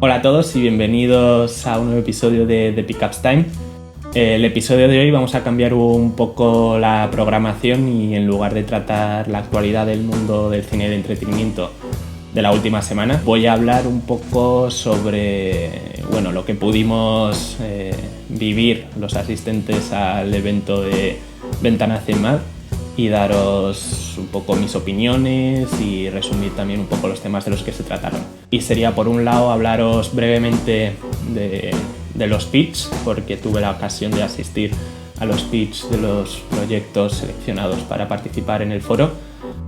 Hola a todos y bienvenidos a un nuevo episodio de Pickups Time. El episodio de hoy vamos a cambiar un poco la programación y en lugar de tratar la actualidad del mundo del cine de entretenimiento de la última semana, voy a hablar un poco sobre lo que pudimos vivir los asistentes al evento de Ventana hacia el Mar y daros un poco mis opiniones y resumir también un poco los temas de los que se trataron. Y sería, por un lado, hablaros brevemente de los pitch, porque tuve la ocasión de asistir a los pitch de los proyectos seleccionados para participar en el foro,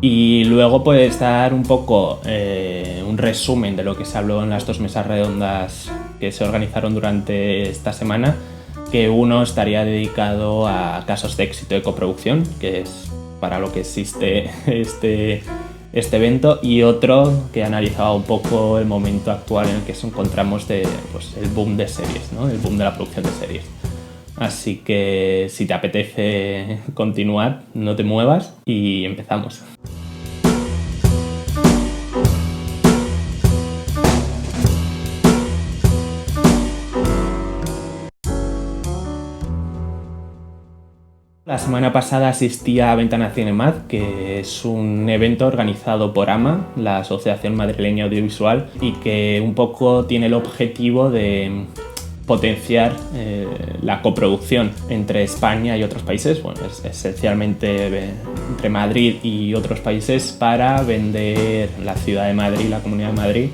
y luego pues dar un poco un resumen de lo que se habló en las dos mesas redondas que se organizaron durante esta semana, que uno estaría dedicado a casos de éxito de coproducción, que es para lo que existe este evento, y otro que analizaba un poco el momento actual en el que nos encontramos el boom de series, ¿no? El boom de la producción de series. Así que si te apetece continuar, no te muevas y empezamos. La semana pasada asistí a Ventana Cinemat, que es un evento organizado por AMA, la Asociación Madrileña Audiovisual, y que un poco tiene el objetivo de potenciar la coproducción entre España y otros países, esencialmente entre Madrid y otros países, para vender la ciudad de Madrid, la Comunidad de Madrid,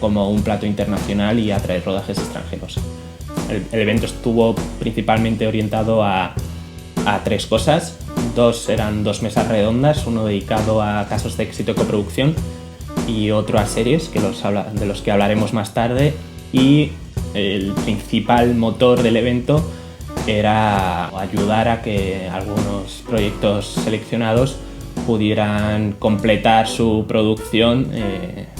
como un plato internacional y atraer rodajes extranjeros. El evento estuvo principalmente orientado a tres cosas. Eran dos mesas redondas, uno dedicado a casos de éxito de coproducción y otro a series, de los que hablaremos más tarde, y el principal motor del evento era ayudar a que algunos proyectos seleccionados pudieran completar su producción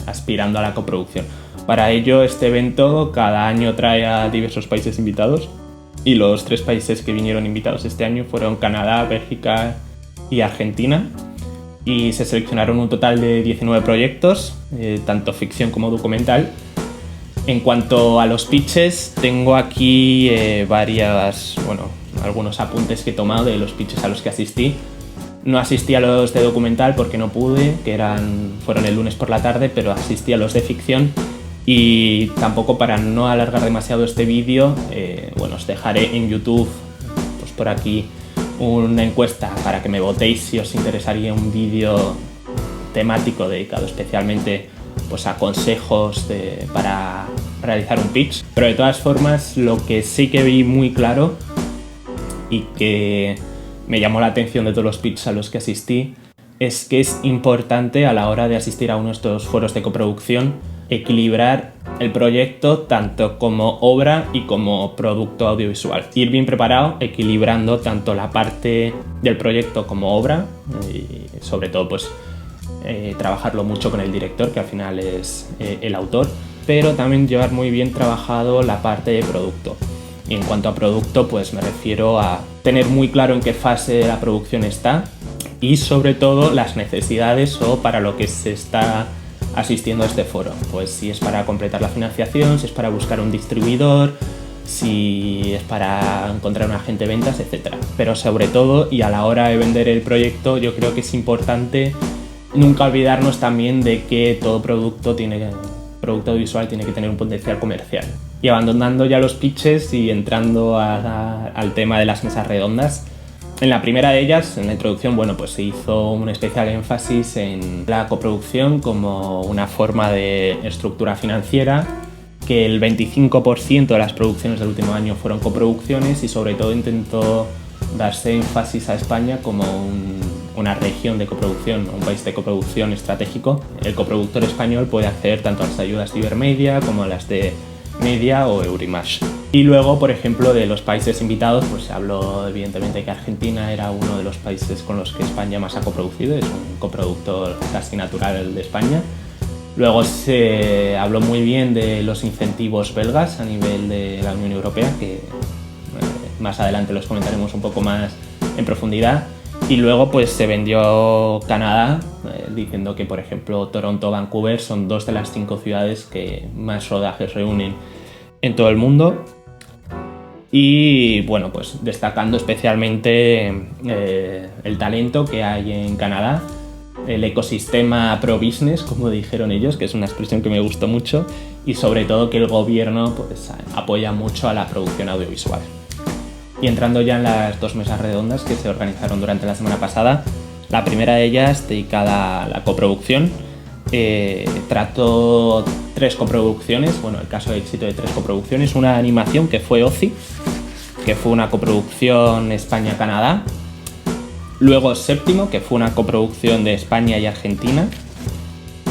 aspirando a la coproducción. Para ello, este evento cada año trae a diversos países invitados, y los tres países que vinieron invitados este año fueron Canadá, Bélgica y Argentina, y se seleccionaron un total de 19 proyectos, tanto ficción como documental. En cuanto a los pitches, tengo aquí algunos apuntes que he tomado de los pitches a los que asistí. No asistí a los de documental porque no pude, fueron el lunes por la tarde, pero asistí a los de ficción. Y tampoco, para no alargar demasiado este vídeo, os dejaré en YouTube, pues por aquí, una encuesta para que me votéis si os interesaría un vídeo temático dedicado especialmente pues a consejos para realizar un pitch. Pero de todas formas, lo que sí que vi muy claro y que me llamó la atención de todos los pitches a los que asistí es que es importante, a la hora de asistir a uno de estos foros de coproducción, equilibrar el proyecto tanto como obra y como producto audiovisual. Ir bien preparado, equilibrando tanto la parte del proyecto como obra, y sobre todo trabajarlo mucho con el director, que al final es el autor, pero también llevar muy bien trabajado la parte de producto. Y en cuanto a producto, pues me refiero a tener muy claro en qué fase de la producción está y sobre todo las necesidades o para lo que se está asistiendo a este foro. Pues si es para completar la financiación, si es para buscar un distribuidor, si es para encontrar un agente de ventas, etc. Pero sobre todo, y a la hora de vender el proyecto, yo creo que es importante nunca olvidarnos también de que todo producto audiovisual tiene que tener un potencial comercial. Y abandonando ya los pitches y entrando al tema de las mesas redondas, en la primera de ellas, en la introducción, se hizo un especial énfasis en la coproducción como una forma de estructura financiera, que el 25% de las producciones del último año fueron coproducciones, y sobre todo intentó darse énfasis a España como una región de coproducción, un país de coproducción estratégico. El coproductor español puede acceder tanto a las ayudas de Ibermedia como a las de Media o Eurimash. Y luego, por ejemplo, de los países invitados, pues se habló evidentemente que Argentina era uno de los países con los que España más ha coproducido, es un coproductor casi natural de España. Luego se habló muy bien de los incentivos belgas a nivel de la Unión Europea, que más adelante los comentaremos un poco más en profundidad. Y luego pues se vendió Canadá, diciendo que, por ejemplo, Toronto o Vancouver son 2 de las 5 ciudades que más rodajes reúnen en todo el mundo. Y bueno, pues destacando especialmente el talento que hay en Canadá, el ecosistema pro-business, como dijeron ellos, que es una expresión que me gustó mucho, y sobre todo que el gobierno pues, apoya mucho a la producción audiovisual. Y entrando ya en las 2 mesas redondas que se organizaron durante la semana pasada, la primera de ellas, dedicada a la coproducción, trató 3 coproducciones, bueno, el caso de éxito de 3 coproducciones, una animación que fue OZI, que fue una coproducción España-Canadá, luego Séptimo, que fue una coproducción de España y Argentina,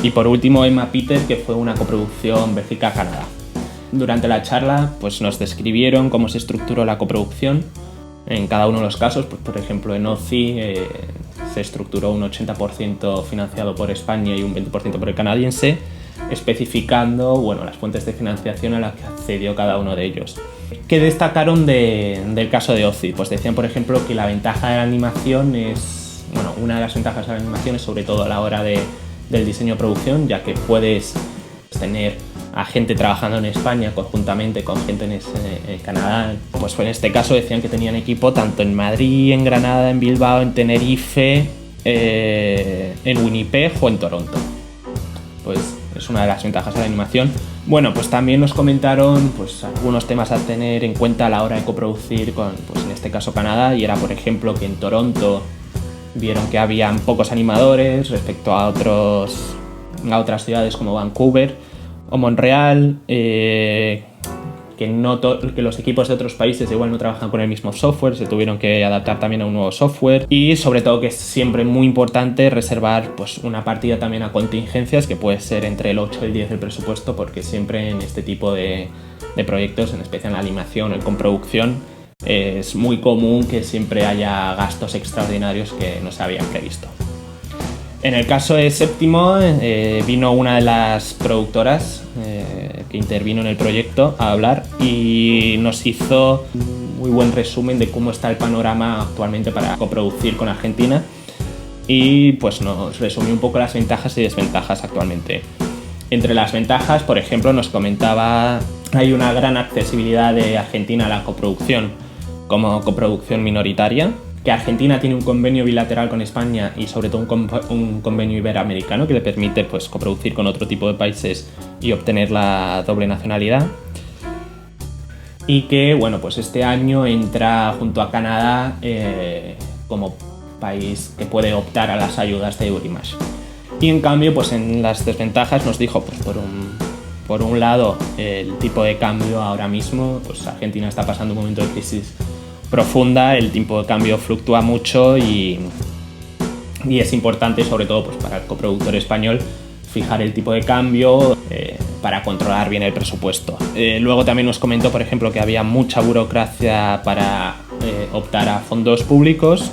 y por último Emma Peter, que fue una coproducción Bélgica-Canadá. Durante la charla pues nos describieron cómo se estructuró la coproducción en cada uno de los casos. Pues, por ejemplo, en OZI se estructuró un 80% financiado por España y un 20% por el canadiense, especificando bueno, las fuentes de financiación a las que accedió cada uno de ellos. ¿Qué destacaron del caso de OZI? Pues decían, por ejemplo, que la ventaja de la animación es... Bueno, una de las ventajas de la animación es sobre todo a la hora del diseño-producción, ya que puedes tener a gente trabajando en España conjuntamente con gente en Canadá. Pues en este caso decían que tenían equipo tanto en Madrid, en Granada, en Bilbao, en Tenerife, en Winnipeg o en Toronto. Pues es una de las ventajas de la animación. Bueno, pues también nos comentaron pues, algunos temas a tener en cuenta a la hora de coproducir con, pues en este caso Canadá, y era por ejemplo que en Toronto vieron que habían pocos animadores respecto a otras ciudades como Vancouver o Montreal, que los equipos de otros países igual no trabajan con el mismo software, se tuvieron que adaptar también a un nuevo software, y sobre todo que es siempre muy importante reservar pues, una partida también a contingencias, que puede ser entre el 8 y el 10 del presupuesto, porque siempre en este tipo de proyectos, en especial en la animación o en producción, es muy común que siempre haya gastos extraordinarios que no se habían previsto. En el caso de Séptimo, vino una de las productoras que intervino en el proyecto a hablar y nos hizo un muy buen resumen de cómo está el panorama actualmente para coproducir con Argentina, y pues nos resumió un poco las ventajas y desventajas actualmente. Entre las ventajas, por ejemplo, nos comentaba hay una gran accesibilidad de Argentina a la coproducción como coproducción minoritaria, que Argentina tiene un convenio bilateral con España y sobre todo un convenio iberoamericano que le permite pues, coproducir con otro tipo de países y obtener la doble nacionalidad. Y que bueno, pues este año entra junto a Canadá como país que puede optar a las ayudas de Eurimages. Y en cambio, pues en las desventajas nos dijo, pues por un lado, el tipo de cambio ahora mismo, pues Argentina está pasando un momento de crisis profunda, el tipo de cambio fluctúa mucho y es importante, sobre todo pues, para el coproductor español, fijar el tipo de cambio para controlar bien el presupuesto. Luego también nos comentó, por ejemplo, que había mucha burocracia para optar a fondos públicos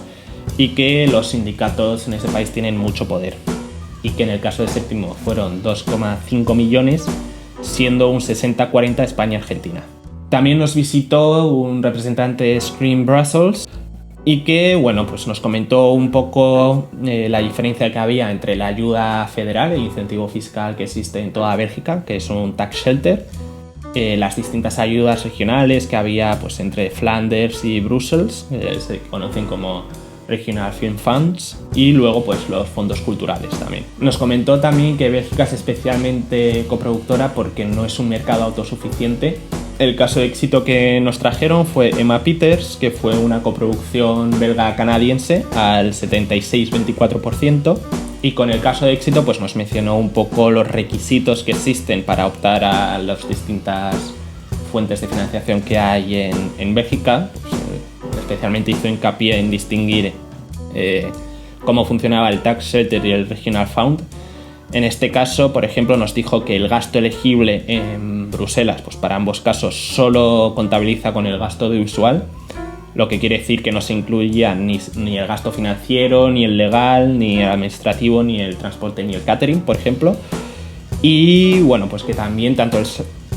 y que los sindicatos en ese país tienen mucho poder, y que en el caso de Séptimo fueron 2,5 millones, siendo un 60-40 España-Argentina. También nos visitó un representante de Screen Brussels y que bueno, pues nos comentó un poco la diferencia que había entre la ayuda federal, el incentivo fiscal que existe en toda Bélgica, que es un tax shelter, las distintas ayudas regionales que había pues, entre Flanders y Brussels, se conocen como Regional Film Funds, y luego pues los fondos culturales también. Nos comentó también que Bélgica es especialmente coproductora porque no es un mercado autosuficiente. El caso de éxito que nos trajeron fue Emma Peters, que fue una coproducción belga-canadiense al 76-24%, y con el caso de éxito pues nos mencionó un poco los requisitos que existen para optar a las distintas fuentes de financiación que hay en Bélgica. Pues, especialmente hizo hincapié en distinguir cómo funcionaba el Tax Shelter y el Regional Fund. En este caso, por ejemplo, nos dijo que el gasto elegible en Bruselas, pues para ambos casos, solo contabiliza con el gasto audiovisual, lo que quiere decir que no se incluía ni el gasto financiero, ni el legal, ni el administrativo, ni el transporte, ni el catering, por ejemplo. Y bueno, pues que también tanto el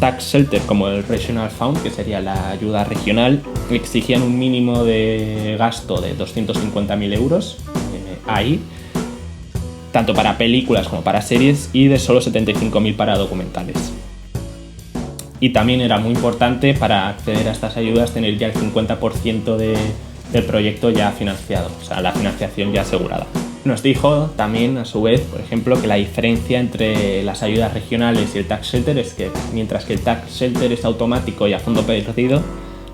Tax Shelter como el Regional Fund, que sería la ayuda regional, exigían un mínimo de gasto de 250.000 euros ahí. tanto para películas como para series, y de solo 75.000 para documentales. Y también era muy importante para acceder a estas ayudas tener ya el 50% del proyecto ya financiado, o sea, la financiación ya asegurada. Nos dijo también, a su vez, por ejemplo, que la diferencia entre las ayudas regionales y el tax shelter es que mientras que el tax shelter es automático y a fondo perdido,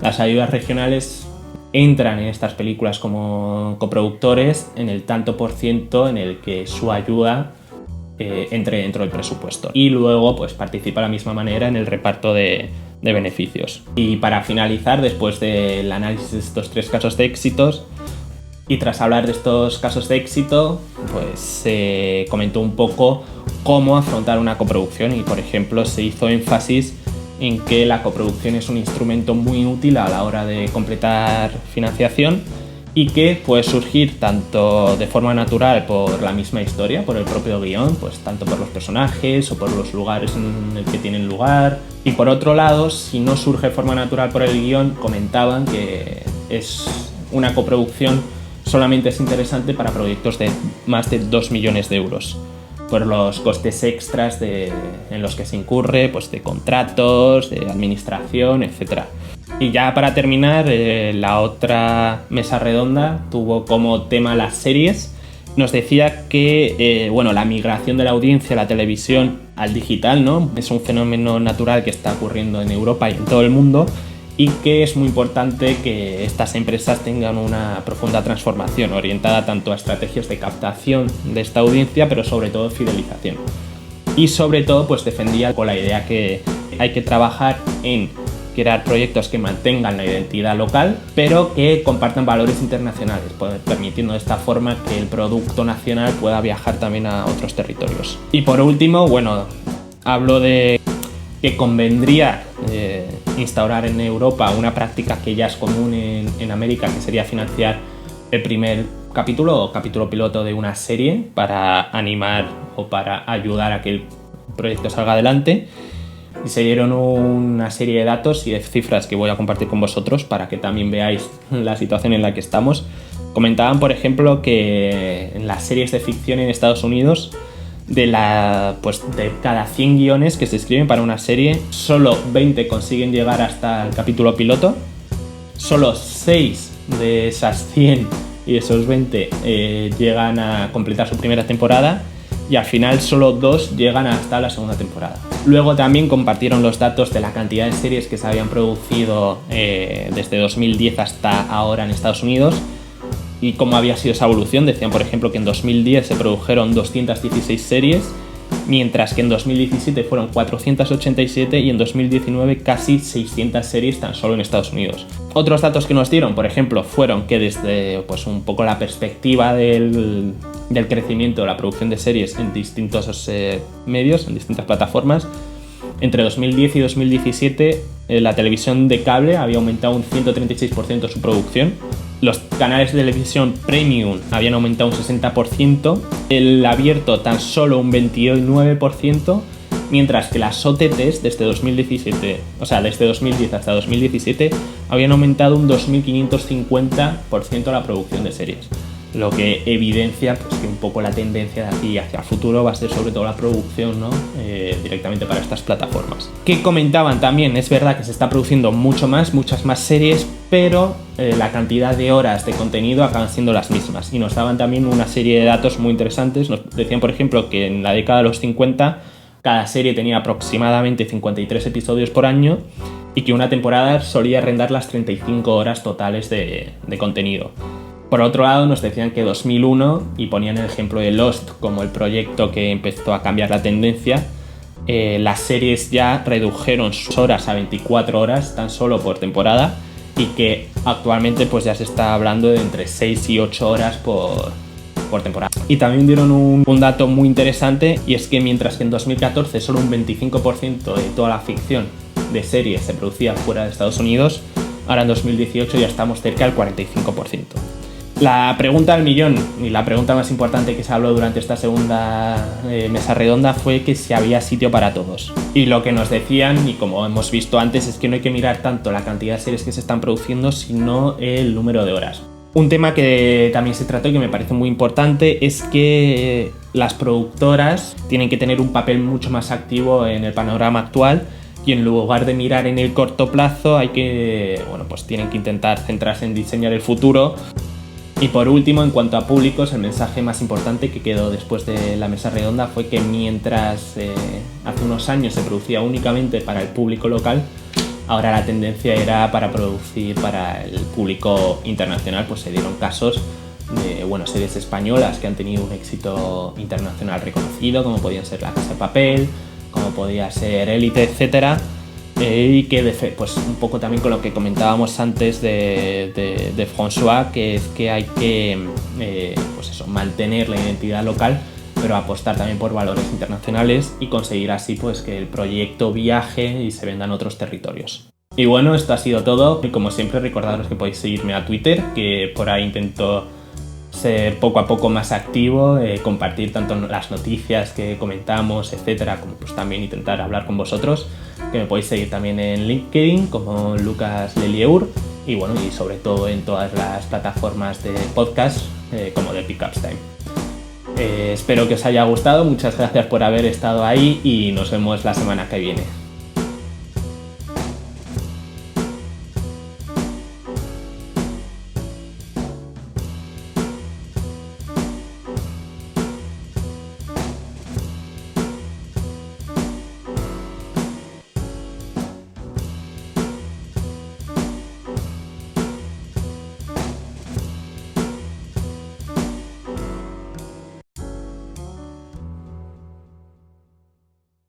las ayudas regionales entran en estas películas como coproductores en el tanto por ciento en el que su ayuda entre dentro del presupuesto, y luego pues participa de la misma manera en el reparto de beneficios. Y para finalizar, después del análisis de estos 3 casos de éxitos y tras hablar de estos casos de éxito, pues se comentó un poco cómo afrontar una coproducción, y por ejemplo se hizo énfasis en que la coproducción es un instrumento muy útil a la hora de completar financiación y que puede surgir tanto de forma natural por la misma historia, por el propio guión, pues tanto por los personajes o por los lugares en el que tienen lugar. Y por otro lado, si no surge de forma natural por el guión, comentaban que es una coproducción solamente es interesante para proyectos de más de 2 millones de euros, por los costes extras en los que se incurre, pues de contratos, de administración, etc. Y ya para terminar, la otra mesa redonda tuvo como tema las series. Nos decía que la migración de la audiencia a la televisión al digital, ¿no?, es un fenómeno natural que está ocurriendo en Europa y en todo el mundo, y que es muy importante que estas empresas tengan una profunda transformación orientada tanto a estrategias de captación de esta audiencia, pero sobre todo fidelización. Y sobre todo pues defendía con la idea que hay que trabajar en crear proyectos que mantengan la identidad local, pero que compartan valores internacionales, permitiendo de esta forma que el producto nacional pueda viajar también a otros territorios. Y por último, hablo de que convendría instaurar en Europa una práctica que ya es común en América, que sería financiar el primer capítulo o capítulo piloto de una serie para animar o para ayudar a que el proyecto salga adelante. Y se dieron una serie de datos y de cifras que voy a compartir con vosotros para que también veáis la situación en la que estamos. Comentaban, por ejemplo, que en las series de ficción en Estados Unidos, de cada 100 guiones que se escriben para una serie, solo 20 consiguen llegar hasta el capítulo piloto, solo 6 de esas 100 y esos 20 llegan a completar su primera temporada, y al final solo 2 llegan hasta la segunda temporada. Luego también compartieron los datos de la cantidad de series que se habían producido desde 2010 hasta ahora en Estados Unidos y cómo había sido esa evolución. Decían, por ejemplo, que en 2010 se produjeron 216 series, mientras que en 2017 fueron 487 y en 2019 casi 600 series tan solo en Estados Unidos. Otros datos que nos dieron, por ejemplo, fueron que desde un poco la perspectiva del crecimiento de la producción de series en distintos medios, en distintas plataformas, entre 2010 y 2017 la televisión de cable había aumentado un 136% su producción, los canales de televisión premium habían aumentado un 60%, el abierto tan solo un 29%, mientras que las OTTs desde 2017, desde 2010 hasta 2017, habían aumentado un 2.550% la producción de series. Lo que evidencia que un poco la tendencia de aquí hacia el futuro va a ser sobre todo la producción, ¿no?, directamente para estas plataformas. Que comentaban también, es verdad que se está produciendo muchas más series, pero la cantidad de horas de contenido acaban siendo las mismas. Y nos daban también una serie de datos muy interesantes. Nos decían, por ejemplo, que en la década de los 50 cada serie tenía aproximadamente 53 episodios por año y que una temporada solía rondar las 35 horas totales de contenido. Por otro lado, nos decían que 2001, y ponían el ejemplo de Lost como el proyecto que empezó a cambiar la tendencia, las series ya redujeron sus horas a 24 horas tan solo por temporada, y que actualmente ya se está hablando de entre 6 y 8 horas por temporada. Y también dieron un dato muy interesante, y es que mientras que en 2014 solo un 25% de toda la ficción de series se producía fuera de Estados Unidos, ahora en 2018 ya estamos cerca del 45%. La pregunta del millón, y la pregunta más importante que se habló durante esta segunda mesa redonda, fue que si había sitio para todos. Y lo que nos decían, y como hemos visto antes, es que no hay que mirar tanto la cantidad de series que se están produciendo, sino el número de horas. Un tema que también se trató y que me parece muy importante es que las productoras tienen que tener un papel mucho más activo en el panorama actual y en lugar de mirar en el corto plazo tienen que intentar centrarse en diseñar el futuro. Y por último, en cuanto a públicos, el mensaje más importante que quedó después de la mesa redonda fue que mientras hace unos años se producía únicamente para el público local, ahora la tendencia era para producir para el público internacional. Pues se dieron casos de series españolas que han tenido un éxito internacional reconocido, como podían ser La Casa de Papel, como podía ser Élite, etcétera, y que pues un poco también con lo que comentábamos antes de François, que es que hay que mantener la identidad local, pero apostar también por valores internacionales y conseguir así pues que el proyecto viaje y se venda en otros territorios. Y bueno, esto ha sido todo. Y como siempre, recordaros que podéis seguirme a Twitter, que por ahí intento ser poco a poco más activo, compartir tanto las noticias que comentamos, etcétera, como pues también intentar hablar con vosotros, que me podéis seguir también en LinkedIn como Lucas Lelieur y sobre todo en todas las plataformas de podcast como de Pickups Time. Espero que os haya gustado, muchas gracias por haber estado ahí y nos vemos la semana que viene.